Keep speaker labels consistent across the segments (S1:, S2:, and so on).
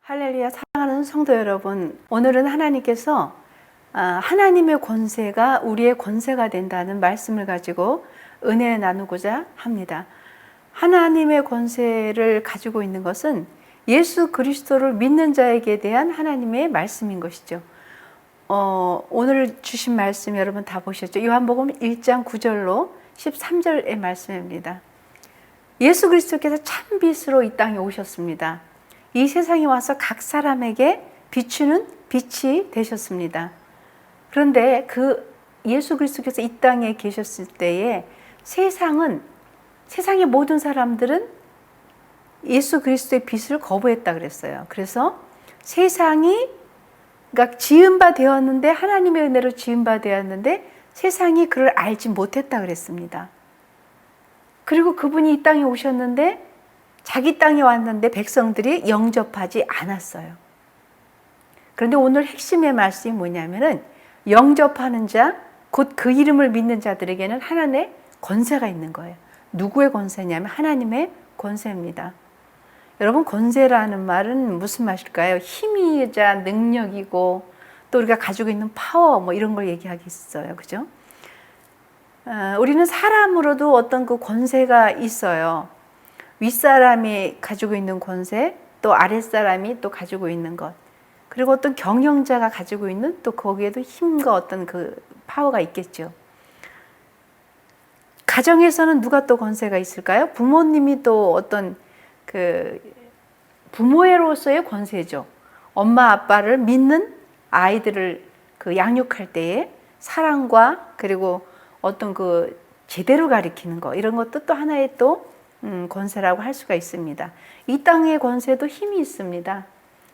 S1: 할렐루야, 사랑하는 성도 여러분, 오늘은 하나님께서 하나님의 권세가 우리의 권세가 된다는 말씀을 가지고 은혜 나누고자 합니다. 하나님의 권세를 가지고 있는 것은 예수 그리스도를 믿는 자에게 대한 하나님의 말씀인 것이죠. 오늘 주신 말씀 여러분 다 보셨죠? 요한복음 1장 9절로 13절의 말씀입니다. 예수 그리스도께서 참 빛으로 이 땅에 오셨습니다. 이 세상에 와서 각 사람에게 비추는 빛이 되셨습니다. 그런데 그 예수 그리스도께서 이 땅에 계셨을 때에 세상의 모든 사람들은 예수 그리스도의 빛을 거부했다 그랬어요. 그래서 세상이 그러니까 지은 바 되었는데 하나님의 은혜로 지은 바 되었는데 세상이 그를 알지 못했다 그랬습니다. 그리고 그분이 이 땅에 오셨는데 자기 땅에 왔는데 백성들이 영접하지 않았어요. 그런데 오늘 핵심의 말씀이 뭐냐면은 영접하는 자, 곧 그 이름을 믿는 자들에게는 하나님의 권세가 있는 거예요. 누구의 권세냐면 하나님의 권세입니다. 여러분, 권세라는 말은 무슨 말일까요? 힘이자 능력이고 또 우리가 가지고 있는 파워 뭐 이런 걸 얘기하겠어요. 그죠? 우리는 사람으로도 어떤 그 권세가 있어요. 윗사람이 가지고 있는 권세, 또 아랫사람이 또 가지고 있는 것, 그리고 어떤 경영자가 가지고 있는 또 거기에도 힘과 어떤 그 파워가 있겠죠. 가정에서는 누가 또 권세가 있을까요? 부모님이 또 어떤 그 부모로서의 권세죠. 엄마 아빠를 믿는 아이들을 그 양육할 때에 사랑과 그리고 어떤 그 제대로 가리키는 거, 이런 것도 또 하나의 또 권세라고 할 수가 있습니다. 이 땅의 권세도 힘이 있습니다.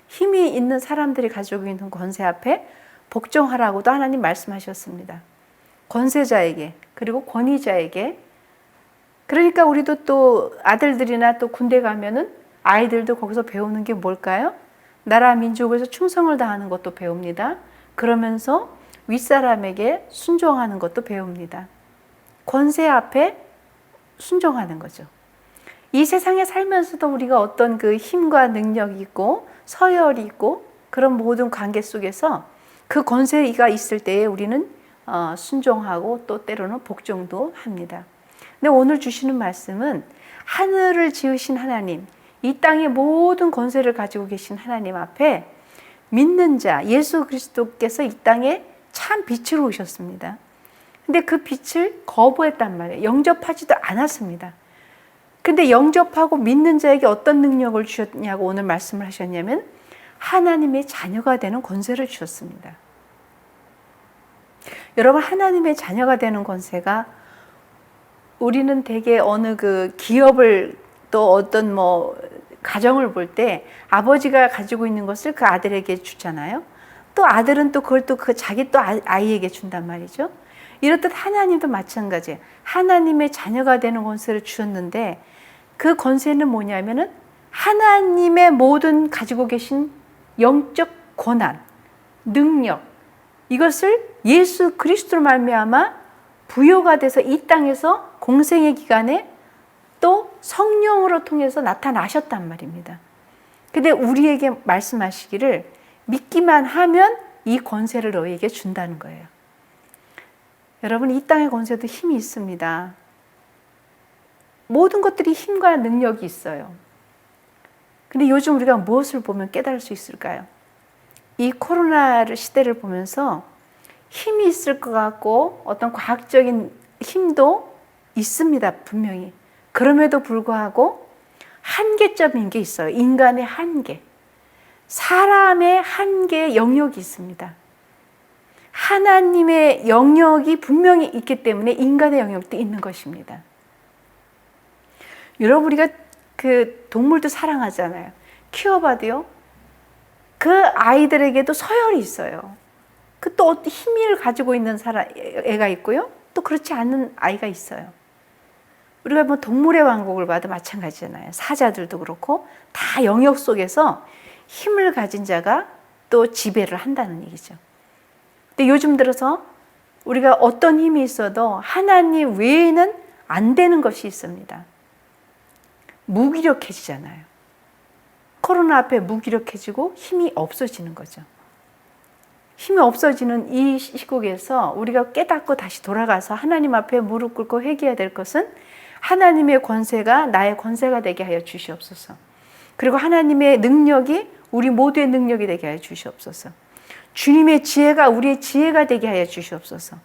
S1: 힘이 있는 사람들이 가지고 있는 권세 앞에 복종하라고도 하나님 말씀하셨습니다. 권세자에게, 그리고 권위자에게. 그러니까 우리도 또 아들들이나 또 군대 가면은 아이들도 거기서 배우는 게 뭘까요? 나라 민족에서 충성을 다하는 것도 배웁니다. 그러면서 윗사람에게 순종하는 것도 배웁니다. 권세 앞에 순종하는 거죠. 이 세상에 살면서도 우리가 어떤 그 힘과 능력이 있고 서열이 있고 그런 모든 관계 속에서 그 권세가 있을 때에 우리는 순종하고 또 때로는 복종도 합니다. 근데 오늘 주시는 말씀은 하늘을 지으신 하나님, 이 땅의 모든 권세를 가지고 계신 하나님 앞에 믿는 자, 예수 그리스도께서 이 땅에 참 빛으로 오셨습니다. 근데 그 빛을 거부했단 말이에요. 영접하지도 않았습니다. 근데 영접하고 믿는 자에게 어떤 능력을 주셨냐고 오늘 말씀을 하셨냐면 하나님의 자녀가 되는 권세를 주셨습니다. 여러분, 하나님의 자녀가 되는 권세가 우리는 대개 어느 그 기업을 또 어떤 뭐 가정을 볼 때 아버지가 가지고 있는 것을 그 아들에게 주잖아요. 또 아들은 또 그걸 또 그 자기 또 아이에게 준단 말이죠. 이렇듯 하나님도 마찬가지예요. 하나님의 자녀가 되는 권세를 주셨는데 그 권세는 뭐냐면은 하나님의 모든 가지고 계신 영적 권한, 능력, 이것을 예수 그리스도로 말미암아 부여가 돼서 이 땅에서 공생의 기간에 또 성령으로 통해서 나타나셨단 말입니다. 근데 우리에게 말씀하시기를 믿기만 하면 이 권세를 너희에게 준다는 거예요. 여러분, 이 땅의 권세도 힘이 있습니다. 모든 것들이 힘과 능력이 있어요. 근데 요즘 우리가 무엇을 보면 깨달을 수 있을까요? 이 코로나 시대를 보면서 힘이 있을 것 같고 어떤 과학적인 힘도 있습니다, 분명히. 그럼에도 불구하고 한계점인 게 있어요. 인간의 한계. 사람의 한계의 영역이 있습니다. 하나님의 영역이 분명히 있기 때문에 인간의 영역도 있는 것입니다. 여러분, 우리가 그 동물도 사랑하잖아요. 키워봐도요, 그 아이들에게도 서열이 있어요. 그 또 힘을 가지고 있는 애가 있고요, 또 그렇지 않은 아이가 있어요. 우리가 뭐 동물의 왕국을 봐도 마찬가지잖아요. 사자들도 그렇고 다 영역 속에서 힘을 가진 자가 또 지배를 한다는 얘기죠. 근데 요즘 들어서 우리가 어떤 힘이 있어도 하나님 외에는 안 되는 것이 있습니다. 무기력해지잖아요. 코로나 앞에 무기력해지고 힘이 없어지는 거죠. 힘이 없어지는 이 시국에서 우리가 깨닫고 다시 돌아가서 하나님 앞에 무릎 꿇고 회개해야 될 것은 하나님의 권세가 나의 권세가 되게 하여 주시옵소서. 그리고 하나님의 능력이 우리 모두의 능력이 되게 하여 주시옵소서. 주님의 지혜가 우리의 지혜가 되게 하여 주시옵소서.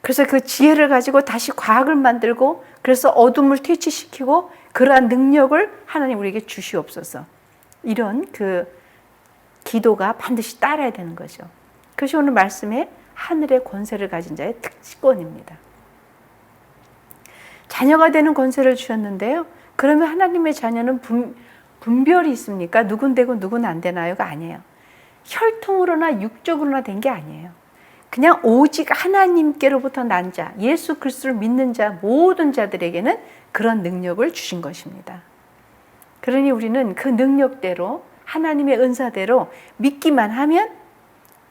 S1: 그래서 그 지혜를 가지고 다시 과학을 만들고 그래서 어둠을 퇴치시키고 그러한 능력을 하나님 우리에게 주시옵소서. 이런 그 기도가 반드시 따라야 되는 거죠. 그것이 오늘 말씀에 하늘의 권세를 가진 자의 특권입니다. 자녀가 되는 권세를 주셨는데요. 그러면 하나님의 자녀는 분별이 있습니까? 누군 되고 누군 안 되나요가 아니에요. 혈통으로나 육적으로나 된 게 아니에요. 그냥 오직 하나님께로부터 난 자, 예수 그리스도를 믿는 자, 모든 자들에게는 그런 능력을 주신 것입니다. 그러니 우리는 그 능력대로 하나님의 은사대로 믿기만 하면,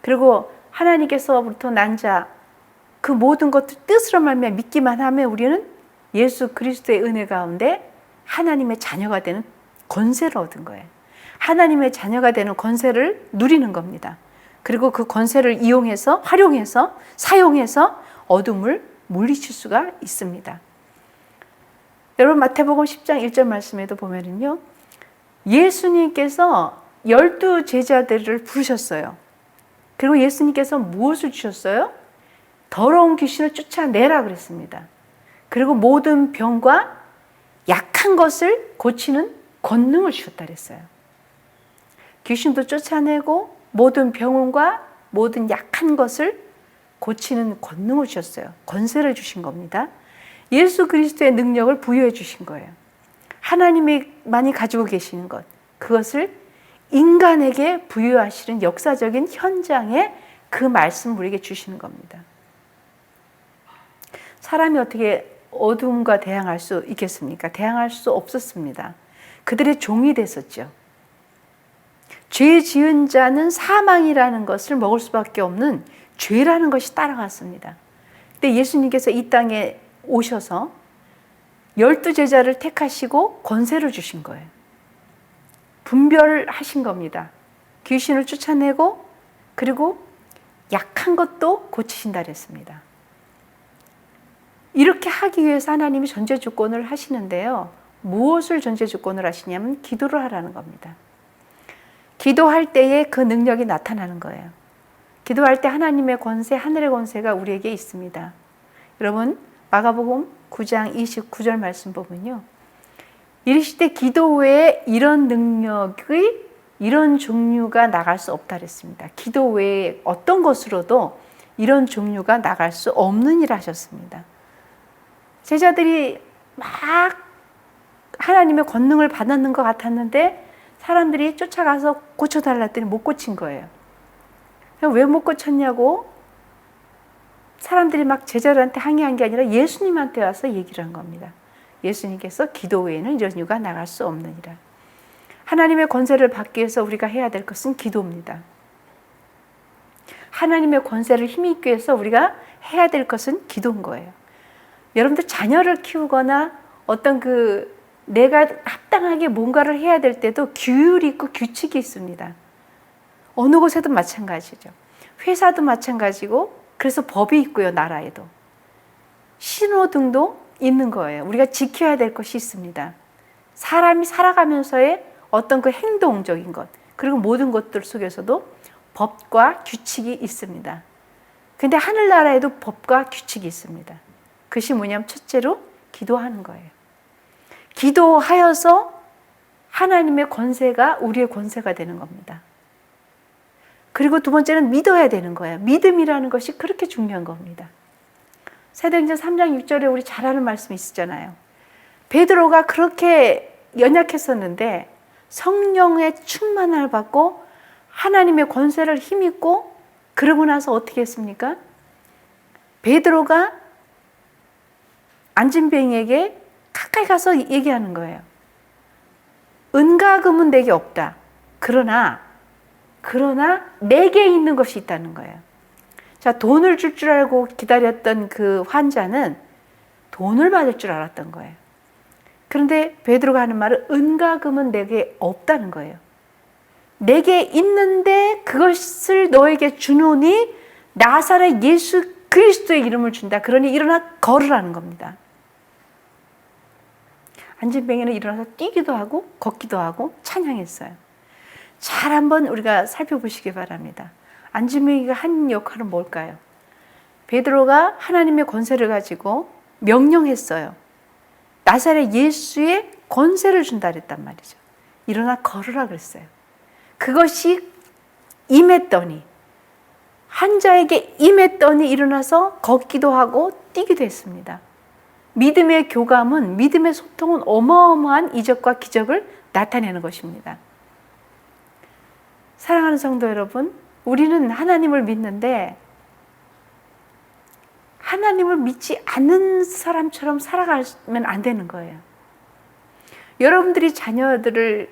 S1: 그리고 하나님께서부터 난 자, 그 모든 것들 뜻으로 말미암아 믿기만 하면 우리는 예수 그리스도의 은혜 가운데 하나님의 자녀가 되는 권세를 얻은 거예요. 하나님의 자녀가 되는 권세를 누리는 겁니다. 그리고 그 권세를 이용해서, 활용해서, 사용해서 어둠을 물리칠 수가 있습니다. 여러분 마태복음 10장 1절 말씀에도 보면은요, 예수님께서 12 제자들을 부르셨어요. 그리고 예수님께서 무엇을 주셨어요? 더러운 귀신을 쫓아내라 그랬습니다. 그리고 모든 병과 약한 것을 고치는 권능을 주셨다 그랬어요. 귀신도 쫓아내고 모든 병원과 모든 약한 것을 고치는 권능을 주셨어요. 권세를 주신 겁니다. 예수 그리스도의 능력을 부여해 주신 거예요. 하나님만이 가지고 계시는 것, 그것을 인간에게 부여하시는 역사적인 현장에 그 말씀을 우리에게 주시는 겁니다. 사람이 어떻게 어둠과 대항할 수 있겠습니까? 대항할 수 없었습니다. 그들의 종이 됐었죠. 죄 지은 자는 사망이라는 것을 먹을 수밖에 없는 죄라는 것이 따라갔습니다. 근데 예수님께서 이 땅에 오셔서 12 제자를 택하시고 권세를 주신 거예요. 분별하신 겁니다. 귀신을 쫓아내고 그리고 약한 것도 고치신다 그랬습니다. 이렇게 하기 위해서 하나님이 전제주권을 하시는데요. 무엇을 전제주권을 하시냐면 기도를 하라는 겁니다. 기도할 때에 그 능력이 나타나는 거예요. 기도할 때 하나님의 권세, 하늘의 권세가 우리에게 있습니다. 여러분 마가복음 9장 29절 말씀 보면요, 이르시되 기도 외에 이런 능력의 이런 종류가 나갈 수 없다 그랬습니다. 기도 외에 어떤 것으로도 이런 종류가 나갈 수 없는 일 하셨습니다. 제자들이 막 하나님의 권능을 받았는 것 같았는데 사람들이 쫓아가서 고쳐달라 했더니 못 고친 거예요. 왜 못 고쳤냐고 사람들이 막 제자들한테 항의한 게 아니라 예수님한테 와서 얘기를 한 겁니다. 예수님께서 기도 외에는 이런 이유가 나갈 수 없느니라. 하나님의 권세를 받기 위해서 우리가 해야 될 것은 기도입니다. 하나님의 권세를 힘입기 위해서 우리가 해야 될 것은 기도인 거예요. 여러분들 자녀를 키우거나 어떤 내가 합당하게 뭔가를 해야 될 때도 규율이 있고 규칙이 있습니다. 어느 곳에도 마찬가지죠. 회사도 마찬가지고 그래서 법이 있고요. 나라에도. 신호등도 있는 거예요. 우리가 지켜야 될 것이 있습니다. 사람이 살아가면서의 어떤 그 행동적인 것, 그리고 모든 것들 속에서도 법과 규칙이 있습니다. 근데 하늘나라에도 법과 규칙이 있습니다. 그것이 뭐냐면 첫째로 기도하는 거예요. 기도하여서 하나님의 권세가 우리의 권세가 되는 겁니다. 그리고 두 번째는 믿어야 되는 거예요. 믿음이라는 것이 그렇게 중요한 겁니다. 사도행전 3장 6절에 우리 잘 아는 말씀이 있었잖아요. 베드로가 그렇게 연약했었는데 성령의 충만함을 받고 하나님의 권세를 힘입고 그러고 나서 어떻게 했습니까? 베드로가 안진뱅이에게 가까이 가서 얘기하는 거예요. 은과 금은 내게 없다. 그러나 내게 있는 것이 있다는 거예요. 자, 돈을 줄 줄 알고 기다렸던 그 환자는 돈을 받을 줄 알았던 거예요. 그런데 베드로가 하는 말은 은과 금은 내게 없다는 거예요. 내게 있는데 그것을 너에게 주노니 나사렛 예수 그리스도의 이름을 준다. 그러니 일어나 걸으라는 겁니다. 안진뱅이는 일어나서 뛰기도 하고 걷기도 하고 찬양했어요. 잘 한번 우리가 살펴보시기 바랍니다. 안진뱅이가 한 역할은 뭘까요? 베드로가 하나님의 권세를 가지고 명령했어요. 나사렛 예수의 권세를 준다 그랬단 말이죠. 일어나 걸으라 그랬어요. 그것이 임했더니, 환자에게 임했더니 일어나서 걷기도 하고 뛰기도 했습니다. 믿음의 교감은, 믿음의 소통은 어마어마한 이적과 기적을 나타내는 것입니다. 사랑하는 성도 여러분, 우리는 하나님을 믿는데 하나님을 믿지 않는 사람처럼 살아가면 안 되는 거예요. 여러분들이 자녀들을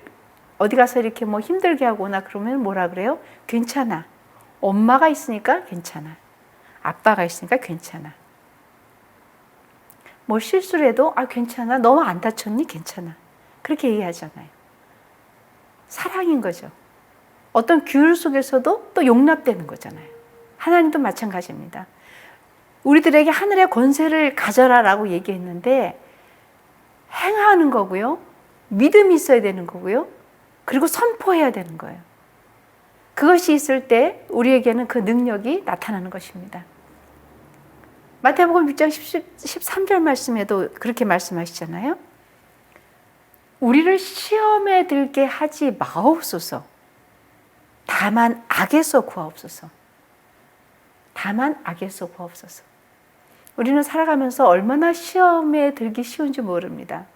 S1: 어디 가서 이렇게 뭐 힘들게 하거나 그러면 뭐라 그래요? 괜찮아. 엄마가 있으니까 괜찮아. 아빠가 있으니까 괜찮아. 뭐 실수를 해도 괜찮아. 너무 안 다쳤니? 괜찮아. 그렇게 얘기하잖아요. 사랑인 거죠. 어떤 규율 속에서도 또 용납되는 거잖아요. 하나님도 마찬가지입니다. 우리들에게 하늘의 권세를 가져라라고 얘기했는데 행하는 거고요. 믿음이 있어야 되는 거고요. 그리고 선포해야 되는 거예요. 그것이 있을 때 우리에게는 그 능력이 나타나는 것입니다. 마태복음 6장 13절 말씀에도 그렇게 말씀하시잖아요. 우리를 시험에 들게 하지 마옵소서. 다만 악에서 구하옵소서. 다만 악에서 구하옵소서. 우리는 살아가면서 얼마나 시험에 들기 쉬운지 모릅니다.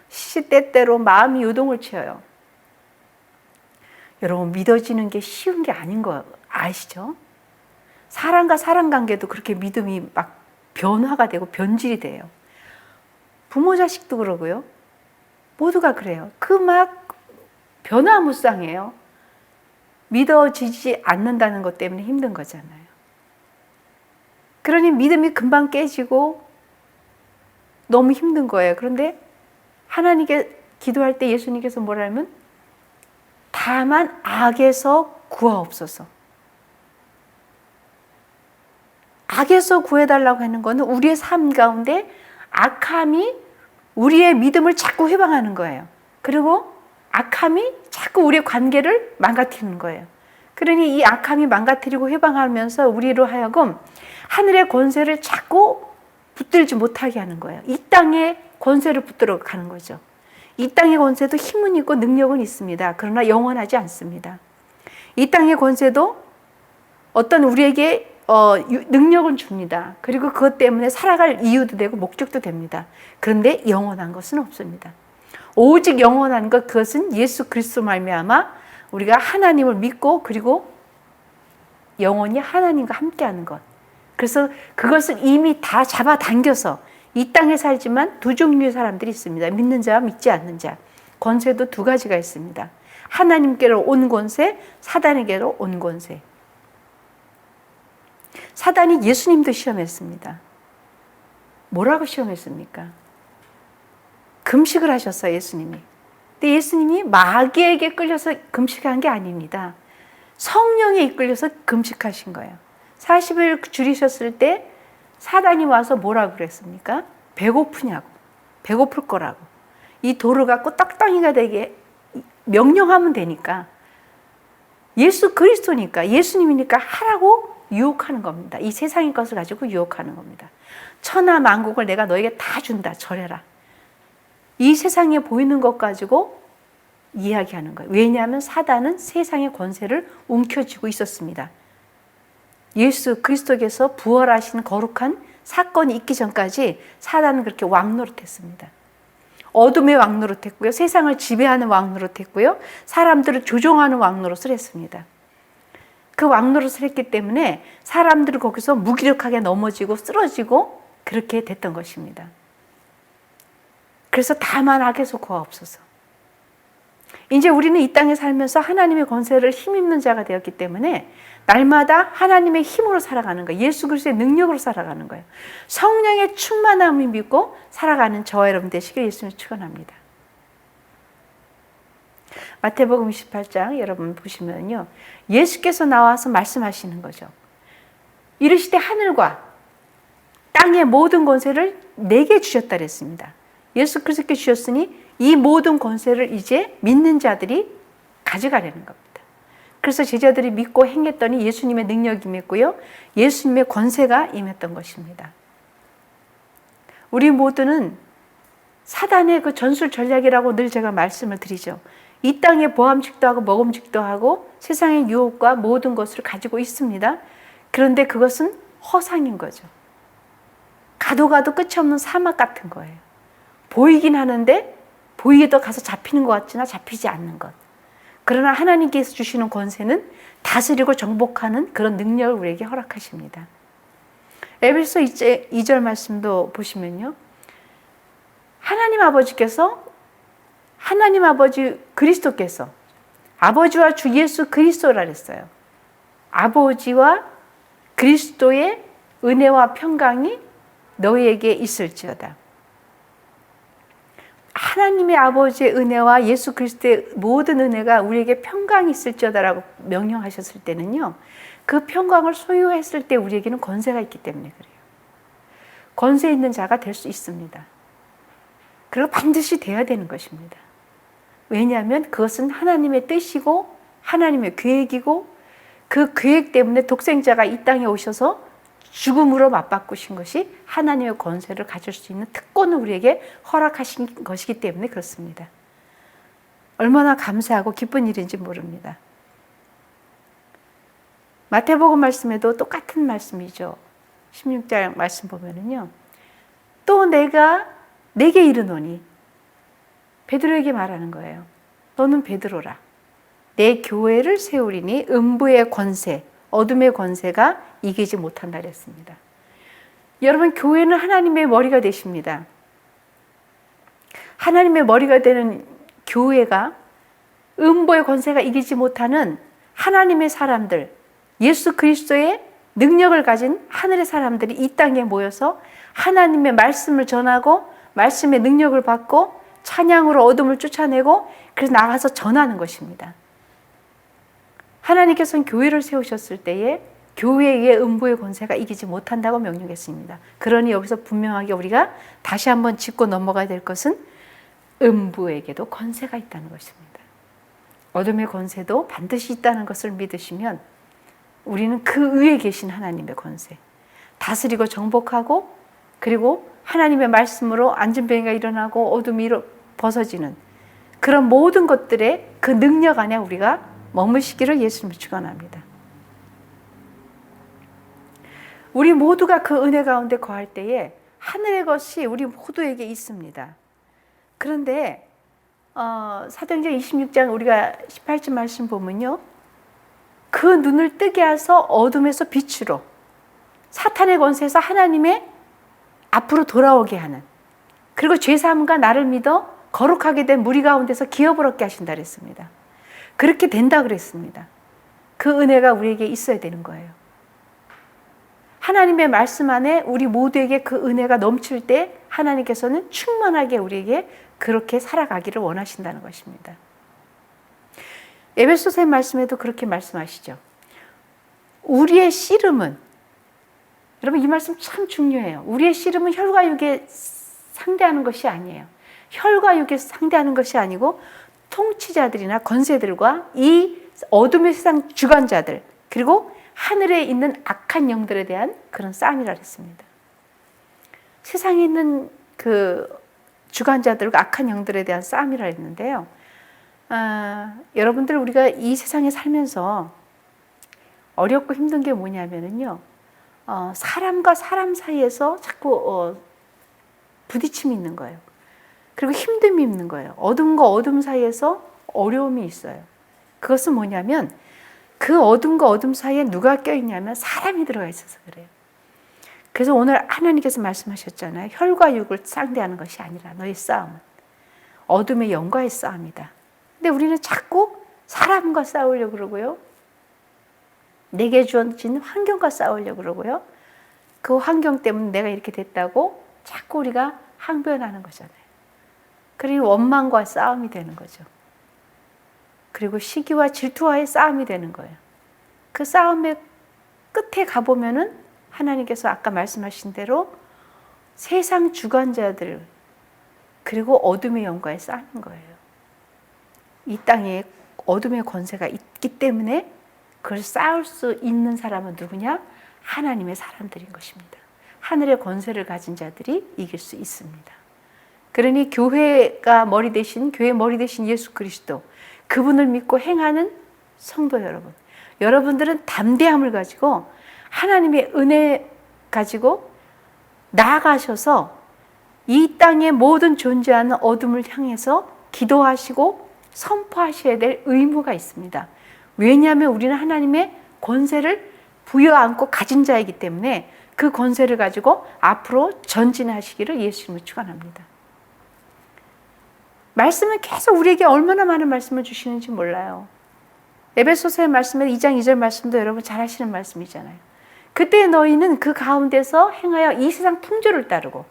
S1: 시시때때로 마음이 요동을 치어요. 여러분, 믿어지는 게 쉬운 게 아닌 거 아시죠? 사람과 사람 관계도 그렇게 믿음이 막 변화가 되고 변질이 돼요. 부모 자식도 그러고요. 모두가 그래요. 그 막 변화무쌍해요. 믿어지지 않는다는 것 때문에 힘든 거잖아요. 그러니 믿음이 금방 깨지고 너무 힘든 거예요. 그런데 하나님께 기도할 때 예수님께서 뭐라면 다만 악에서 구하옵소서. 악에서 구해달라고 하는 것은 우리의 삶 가운데 악함이 우리의 믿음을 자꾸 회방하는 거예요. 그리고 악함이 자꾸 우리의 관계를 망가뜨리는 거예요. 그러니 이 악함이 망가뜨리고 회방하면서 우리로 하여금 하늘의 권세를 자꾸 붙들지 못하게 하는 거예요. 이 땅의 권세를 붙들어 가는 거죠. 이 땅의 권세도 힘은 있고 능력은 있습니다. 그러나 영원하지 않습니다. 이 땅의 권세도 어떤 우리에게 능력은 줍니다. 그리고 그것 때문에 살아갈 이유도 되고 목적도 됩니다. 그런데 영원한 것은 없습니다. 오직 영원한 것, 그것은 예수 그리스도 말미암아 우리가 하나님을 믿고 그리고 영원히 하나님과 함께하는 것. 그래서 그것을 이미 다 잡아당겨서 이 땅에 살지만 두 종류의 사람들이 있습니다. 믿는 자와 믿지 않는 자. 권세도 두 가지가 있습니다. 하나님께로 온 권세, 사단에게로 온 권세. 사단이 예수님도 시험했습니다. 뭐라고 시험했습니까? 금식을 하셨어요, 예수님이. 근데 예수님이 마귀에게 끌려서 금식한 게 아닙니다. 성령에 이끌려서 금식하신 거예요. 40일 줄이셨을 때 사단이 와서 뭐라고 그랬습니까? 배고프냐고. 배고플 거라고. 이 돌을 갖고 떡덩이가 되게 명령하면 되니까. 예수 그리스도니까, 예수님이니까 하라고 유혹하는 겁니다. 이 세상의 것을 가지고 유혹하는 겁니다. 천하 만국을 내가 너에게 다 준다. 절해라. 이 세상에 보이는 것 가지고 이야기하는 거예요. 왜냐하면 사단은 세상의 권세를 움켜쥐고 있었습니다. 예수 그리스도께서 부활하신 거룩한 사건이 있기 전까지 사단은 그렇게 왕노릇했습니다. 어둠의 왕노릇했고요. 세상을 지배하는 왕노릇했고요. 사람들을 조종하는 왕노릇을 했습니다. 그 왕노릇을 했기 때문에 사람들을 거기서 무기력하게 넘어지고 쓰러지고 그렇게 됐던 것입니다. 그래서 다만 악에서 구하옵소서. 이제 우리는 이 땅에 살면서 하나님의 권세를 힘입는 자가 되었기 때문에 날마다 하나님의 힘으로 살아가는 거예요. 예수 그리스도의 능력으로 살아가는 거예요. 성령의 충만함을 믿고 살아가는 저와 여러분 되시길 예수님을 축원합니다. 마태복음 28장 여러분 보시면요. 예수께서 나와서 말씀하시는 거죠. 이르시되 하늘과 땅의 모든 권세를 내게 주셨다 그랬습니다. 예수 그리스도께 주셨으니 이 모든 권세를 이제 믿는 자들이 가져가려는 겁니다. 그래서 제자들이 믿고 행했더니 예수님의 능력이 임했고요. 예수님의 권세가 임했던 것입니다. 우리 모두는 사단의 그 전술 전략이라고 늘 제가 말씀을 드리죠. 이 땅에 보암직도 하고 먹음직도 하고 세상의 유혹과 모든 것을 가지고 있습니다. 그런데 그것은 허상인 거죠. 가도 가도 끝이 없는 사막 같은 거예요. 보이긴 하는데 보이게도 가서 잡히는 것 같지나 잡히지 않는 것. 그러나 하나님께서 주시는 권세는 다스리고 정복하는 그런 능력을 우리에게 허락하십니다. 에베소 2절 말씀도 보시면요. 하나님 아버지 그리스도께서 아버지와 주 예수 그리스도라 그랬어요. 아버지와 그리스도의 은혜와 평강이 너희에게 있을지어다. 하나님의 아버지의 은혜와 예수 그리스도의 모든 은혜가 우리에게 평강이 있을지어다라고 명령하셨을 때는요. 그 평강을 소유했을 때 우리에게는 권세가 있기 때문에 그래요. 권세 있는 자가 될 수 있습니다. 그리고 반드시 돼야 되는 것입니다. 왜냐하면 그것은 하나님의 뜻이고 하나님의 계획이고 그 계획 때문에 독생자가 이 땅에 오셔서 죽음으로 맞바꾸신 것이 하나님의 권세를 가질 수 있는 특권을 우리에게 허락하신 것이기 때문에 그렇습니다. 얼마나 감사하고 기쁜 일인지 모릅니다. 마태복음 말씀에도 똑같은 말씀이죠. 16장 말씀 보면은요. 또 내게 이르노니 베드로에게 말하는 거예요. 너는 베드로라. 내 교회를 세우리니 음부의 권세, 어둠의 권세가 이기지 못한다 그랬습니다. 여러분, 교회는 하나님의 머리가 되십니다. 하나님의 머리가 되는 교회가 음부의 권세가 이기지 못하는 하나님의 사람들, 예수 그리스도의 능력을 가진 하늘의 사람들이 이 땅에 모여서 하나님의 말씀을 전하고 말씀의 능력을 받고 찬양으로 어둠을 쫓아내고 그래서 나가서 전하는 것입니다. 하나님께서는 교회를 세우셨을 때에 교회의 음부의 권세가 이기지 못한다고 명령했습니다. 그러니 여기서 분명하게 우리가 다시 한번 짚고 넘어가야 될 것은 음부에게도 권세가 있다는 것입니다. 어둠의 권세도 반드시 있다는 것을 믿으시면 우리는 그 위에 계신 하나님의 권세, 다스리고 정복하고 그리고 하나님의 말씀으로 안전병이가 일어나고 어둠이 벗어지는 그런 모든 것들의 그 능력 안에 우리가 머무시기를 예수님이 축원합니다. 우리 모두가 그 은혜 가운데 거할 때에 하늘의 것이 우리 모두에게 있습니다. 그런데 사도행전 26장 우리가 18절 말씀 보면요. 그 눈을 뜨게 해서 어둠에서 빛으로 사탄의 권세에서 하나님의 앞으로 돌아오게 하는 그리고 죄사함과 나를 믿어 거룩하게 된 무리 가운데서 기업을 얻게 하신다 그랬습니다. 그렇게 된다 그랬습니다. 그 은혜가 우리에게 있어야 되는 거예요. 하나님의 말씀 안에 우리 모두에게 그 은혜가 넘칠 때 하나님께서는 충만하게 우리에게 그렇게 살아가기를 원하신다는 것입니다. 에베소서의 말씀에도 그렇게 말씀하시죠. 우리의 씨름은, 여러분 이 말씀 참 중요해요. 우리의 씨름은 혈과 육에 상대하는 것이 아니에요. 혈과 육에 상대하는 것이 아니고 통치자들이나 권세들과 이 어둠의 세상 주관자들 그리고 하늘에 있는 악한 영들에 대한 그런 싸움이라 했습니다. 세상에 있는 그 주관자들과 악한 영들에 대한 싸움이라 했는데요. 여러분들 우리가 이 세상에 살면서 어렵고 힘든 게 뭐냐면요. 사람과 사람 사이에서 자꾸 부딪힘이 있는 거예요. 그리고 힘듦이 있는 거예요. 어둠과 어둠 사이에서 어려움이 있어요. 그것은 뭐냐면 그 어둠과 어둠 사이에 누가 껴있냐면 사람이 들어가 있어서 그래요. 그래서 오늘 하나님께서 말씀하셨잖아요. 혈과 육을 상대하는 것이 아니라 너의 싸움은 어둠의 영과의 싸움이다. 근데 우리는 자꾸 사람과 싸우려고 그러고요. 내게 주어진 환경과 싸우려고 그러고요. 그 환경 때문에 내가 이렇게 됐다고 자꾸 우리가 항변하는 거잖아요. 그리고 원망과 싸움이 되는 거죠. 그리고 시기와 질투와의 싸움이 되는 거예요. 그 싸움의 끝에 가보면은 하나님께서 아까 말씀하신 대로 세상 주관자들 그리고 어둠의 영과에 싸우는 거예요. 이 땅에 어둠의 권세가 있기 때문에 그걸 싸울 수 있는 사람은 누구냐? 하나님의 사람들인 것입니다. 하늘의 권세를 가진 자들이 이길 수 있습니다. 그러니 교회가 머리 대신 교회 머리 대신 예수 그리스도 그분을 믿고 행하는 성도 여러분, 여러분들은 담대함을 가지고 하나님의 은혜 가지고 나아가셔서 이 땅의 모든 존재하는 어둠을 향해서 기도하시고 선포하셔야 될 의무가 있습니다. 왜냐하면 우리는 하나님의 권세를 부여안고 가진 자이기 때문에 그 권세를 가지고 앞으로 전진하시기를 예수님을 축원합니다. 말씀은 계속 우리에게 얼마나 많은 말씀을 주시는지 몰라요. 에베소서의 말씀에 2장 2절 말씀도 여러분 잘 아시는 말씀이잖아요. 그때 너희는 그 가운데서 행하여 이 세상 풍조를 따르고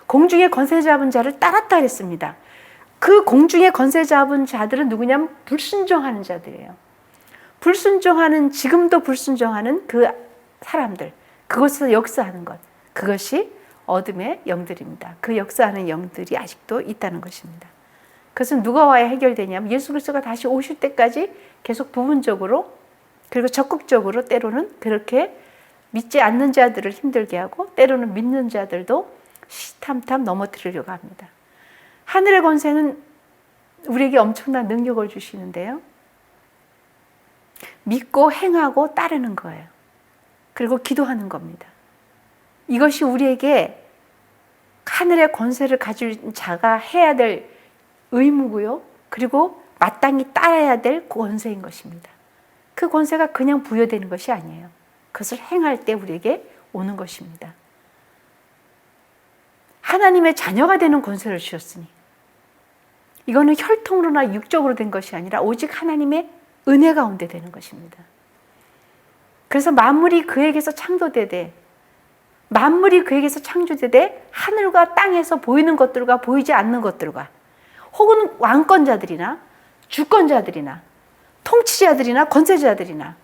S1: 공중의 권세 잡은 자를 따랐다 그랬습니다. 그 공중의 권세 잡은 자들은 누구냐면 불순종하는 자들이에요. 불순종하는, 지금도 불순종하는 그 사람들, 그것에서 역사하는 것, 그것이 어둠의 영들입니다. 그 역사하는 영들이 아직도 있다는 것입니다. 그것은 누가 와야 해결되냐면 예수 그리스도가 다시 오실 때까지 계속 부분적으로 그리고 적극적으로 때로는 그렇게 믿지 않는 자들을 힘들게 하고 때로는 믿는 자들도 시탐탐 넘어뜨리려고 합니다. 하늘의 권세는 우리에게 엄청난 능력을 주시는데요. 믿고 행하고 따르는 거예요. 그리고 기도하는 겁니다. 이것이 우리에게 하늘의 권세를 가진 자가 해야 될 의무고요. 그리고 마땅히 따라야 될 권세인 것입니다. 그 권세가 그냥 부여되는 것이 아니에요. 그것을 행할 때 우리에게 오는 것입니다. 하나님의 자녀가 되는 권세를 주셨으니 이거는 혈통으로나 육적으로 된 것이 아니라 오직 하나님의 은혜 가운데 되는 것입니다. 그래서 만물이 그에게서 창조되되 만물이 그에게서 창조되되 하늘과 땅에서 보이는 것들과 보이지 않는 것들과 혹은 왕권자들이나 주권자들이나 통치자들이나 권세자들이나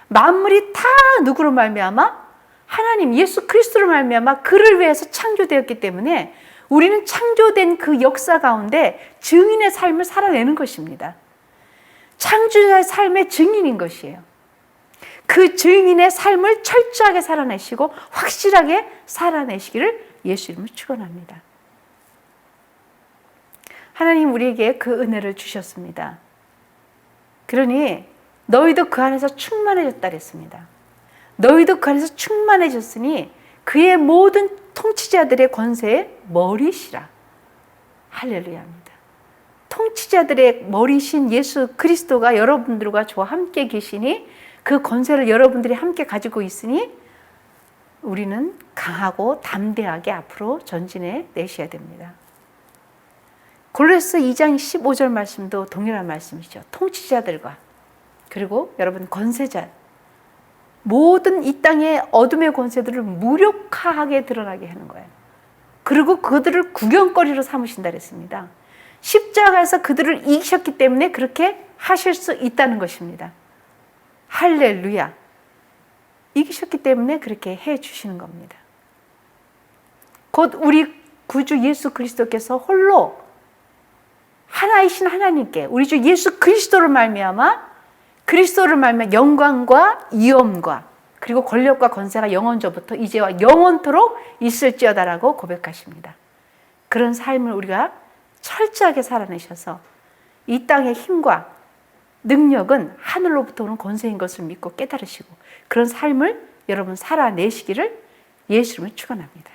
S1: 만물이 다 누구로 말미암아? 하나님 예수 그리스도로 말미암아 그를 위해서 창조되었기 때문에 우리는 창조된 그 역사 가운데 증인의 삶을 살아내는 것입니다. 창조자의 삶의 증인인 것이에요. 그 증인의 삶을 철저하게 살아내시고 확실하게 살아내시기를 예수 이름으로 축원합니다. 하나님 우리에게 그 은혜를 주셨습니다. 그러니 너희도 그 안에서 충만해졌다 그랬습니다. 너희도 그 안에서 충만해졌으니 그의 모든 통치자들의 권세의 머리시라. 할렐루야입니다. 통치자들의 머리신 예수 그리스도가 여러분들과 저와 함께 계시니 그 권세를 여러분들이 함께 가지고 있으니 우리는 강하고 담대하게 앞으로 전진해 내셔야 됩니다. 골로새 2장 15절 말씀도 동일한 말씀이죠. 통치자들과 그리고 여러분 권세자 모든 이 땅의 어둠의 권세들을 무력화하게 드러나게 하는 거예요. 그리고 그들을 구경거리로 삼으신다 그랬습니다. 십자가에서 그들을 이기셨기 때문에 그렇게 하실 수 있다는 것입니다. 할렐루야. 이기셨기 때문에 그렇게 해 주시는 겁니다. 곧 우리 구주 예수 그리스도께서 홀로 하나이신 하나님께 우리 주 예수 그리스도를 말미암아 영광과 위엄과 그리고 권력과 권세가 영원전부터 이제와 영원토록 있을지어다라고 고백하십니다. 그런 삶을 우리가 철저하게 살아내셔서 이 땅의 힘과 능력은 하늘로부터 오는 권세인 것을 믿고 깨달으시고 그런 삶을 여러분 살아내시기를 예수 이름으로 축원합니다.